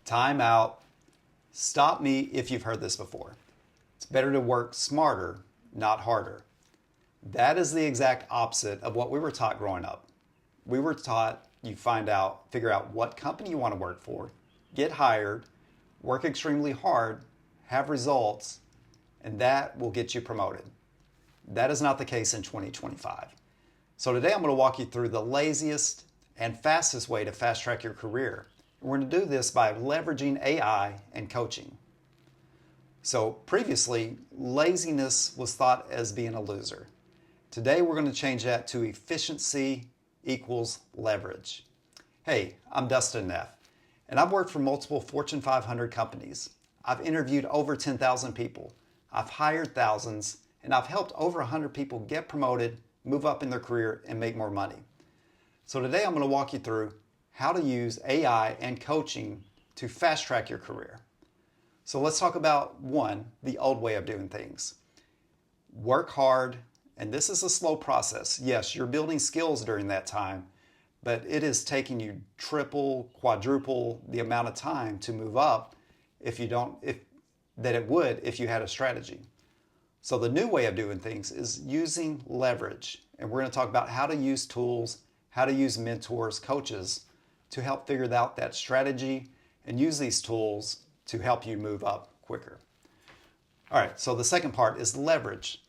Time out. Stop me if you've heard this before. It's better to work smarter, not harder. That is the exact opposite of what we were taught growing up. We were taught you figure out what company you want to work for, get hired, work extremely hard, have results, and that will get you promoted. That is not the case in 2025. So today I'm going to walk you through the laziest and fastest way to fast track your career. We're going to do this by leveraging AI and coaching. So previously, laziness was thought as being a loser. Today we're going to change that to efficiency equals leverage. Hey, I'm Dustin Neff, and I've worked for multiple Fortune 500 companies. I've interviewed over 10,000 people. I've hired thousands, and I've helped over 100 people get promoted, move up in their career, and make more money. So today I'm going to walk you through how to use AI and coaching to fast track your career. So let's talk about one, the old way of doing things. Work hard, and this is a slow process. Yes, you're building skills during that time, but it is taking you triple, quadruple the amount of time to move up if you had a strategy. So the new way of doing things is using leverage. And we're going to talk about how to use tools, how to use mentors, coaches to help figure out that strategy and use these tools to help you move up quicker. All right, so the second part is leverage.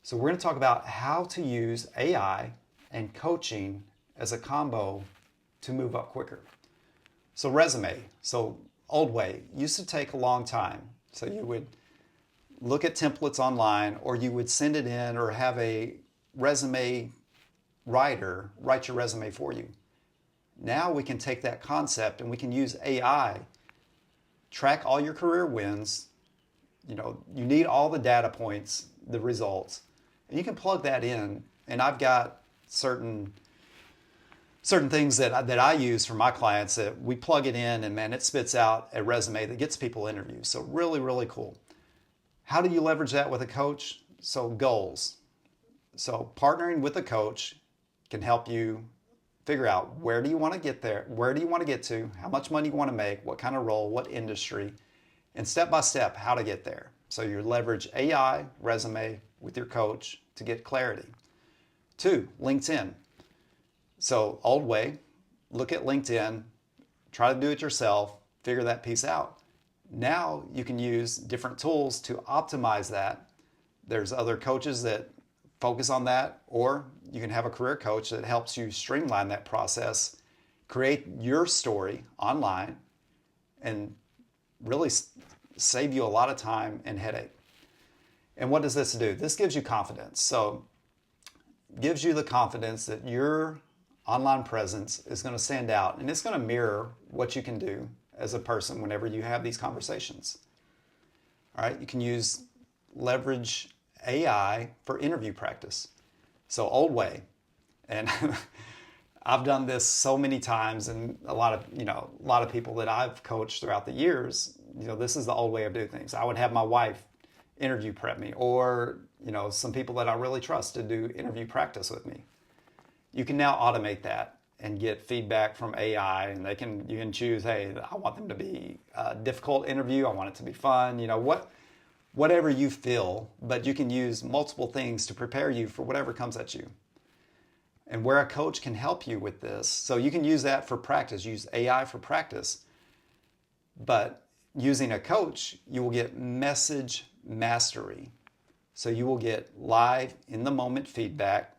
So we're going to talk about how to use AI and coaching as a combo to move up quicker. So resume, old way, used to take a long time. So you would look at templates online, or you would send it in or have a resume writer write your resume for you. Now we can take that concept and we can use AI, track all your career wins. You need all the data points, the results, and you can plug that in. And I've got certain things that I use for my clients that we plug it in, and man, it spits out a resume that gets people interviews. So really, really cool. How do you leverage that with a coach? So goals. So partnering with a coach can help you figure out where do you want to get there, where do you want to get to, how much money you want to make, what kind of role, what industry, and step by step how to get there. So you leverage AI, resume with your coach to get clarity. 2, LinkedIn. So old way, look at LinkedIn, try to do it yourself, figure that piece out. Now you can use different tools to optimize that. There's other coaches that focus on that, or you can have a career coach that helps you streamline that process, create your story online, and really save you a lot of time and headache. And what does this do? This gives you confidence. So gives you the confidence that your online presence is going to stand out, and it's going to mirror what you can do as a person whenever you have these conversations. All right, you can leverage AI for interview practice. So old way, and I've done this so many times, and a lot of people that I've coached throughout the years, this is the old way of doing things. I would have my wife interview prep me, or some people that I really trust to do interview practice with me. You can now automate that and get feedback from AI, and you can choose, hey, I want them to be a difficult interview, I want it to be fun, whatever you feel, but you can use multiple things to prepare you for whatever comes at you. And where a coach can help you with this, so you can use that for practice, use AI for practice, but using a coach, you will get message mastery. So you will get live, in the moment feedback.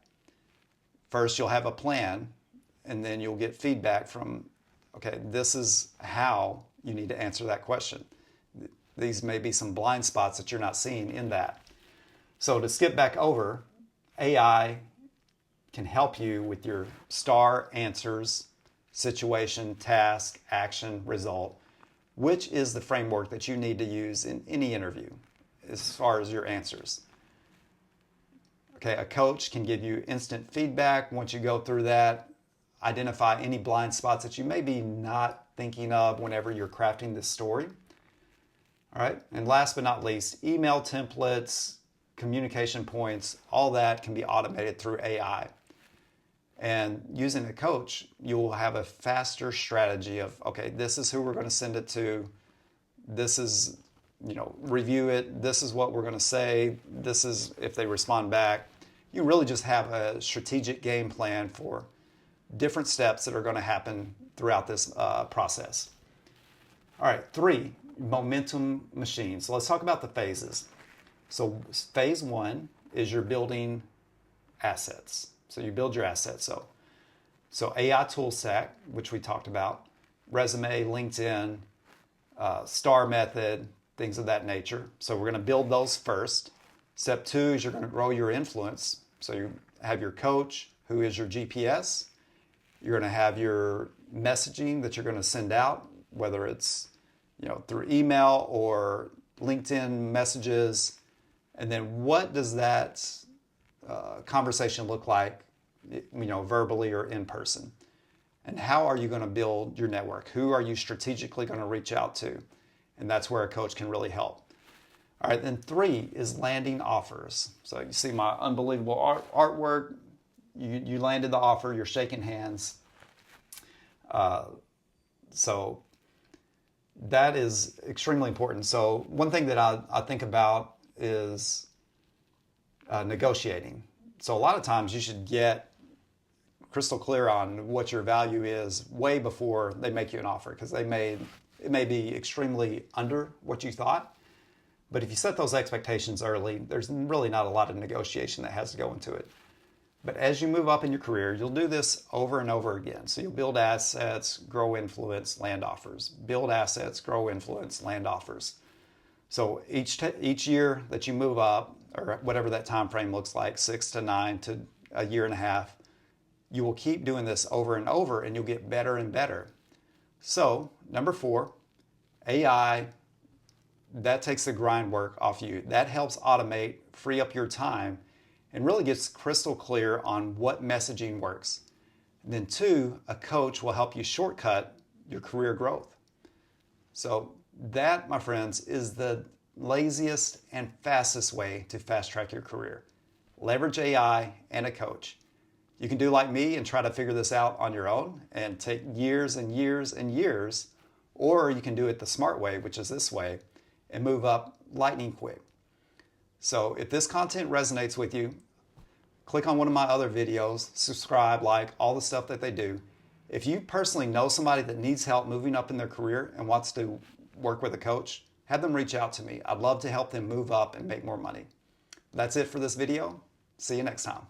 First, you'll have a plan, and then you'll get feedback from, okay, this is how you need to answer that question. These may be some blind spots that you're not seeing in that. So to skip back over, AI can help you with your STAR answers, situation, task, action, result, which is the framework that you need to use in any interview as far as your answers. Okay, a coach can give you instant feedback once you go through that, identify any blind spots that you may be not thinking of whenever you're crafting this story. All right, and last but not least, email templates, communication points, all that can be automated through AI. And using a coach, you'll have a faster strategy of, okay, this is who we're going to send it to. This is, review it. This is what we're going to say. This is if they respond back. You really just have a strategic game plan for different steps that are going to happen throughout this process. All right, 3, momentum machine. So let's talk about the phases. So phase 1 is you're building assets. So you build your assets. So AI tool stack, which we talked about, resume, LinkedIn, STAR method, things of that nature. So we're going to build those first. Step 2 is you're going to grow your influence. So you have your coach, who is your GPS. You're going to have your messaging that you're going to send out, whether it's through email or LinkedIn messages. And then what does that conversation look like, verbally or in person? And how are you going to build your network? Who are you strategically going to reach out to? And that's where a coach can really help. All right, then 3 is landing offers. So you see my unbelievable artwork. You landed the offer. You're shaking hands. So that is extremely important. So one thing that I think about is negotiating. So a lot of times you should get crystal clear on what your value is way before they make you an offer, because it may be extremely under what you thought. But if you set those expectations early, there's really not a lot of negotiation that has to go into it. But as you move up in your career, you'll do this over and over again. So you'll build assets, grow influence, land offers. Build assets, grow influence, land offers. So each year that you move up, or whatever that time frame looks like, 6 to 9 to a year and a half, you will keep doing this over and over, and you'll get better and better. So number 4, AI, that takes the grind work off you. That helps automate, free up your time, and really gets crystal clear on what messaging works. And then 2, a coach will help you shortcut your career growth. So that, my friends, is the laziest and fastest way to fast track your career. Leverage AI and a coach. You can do like me and try to figure this out on your own and take years and years and years, or you can do it the smart way, which is this way, and move up lightning quick. So if this content resonates with you, click on one of my other videos, subscribe, like, all the stuff that they do. If you personally know somebody that needs help moving up in their career and wants to work with a coach, have them reach out to me. I'd love to help them move up and make more money. That's it for this video. See you next time.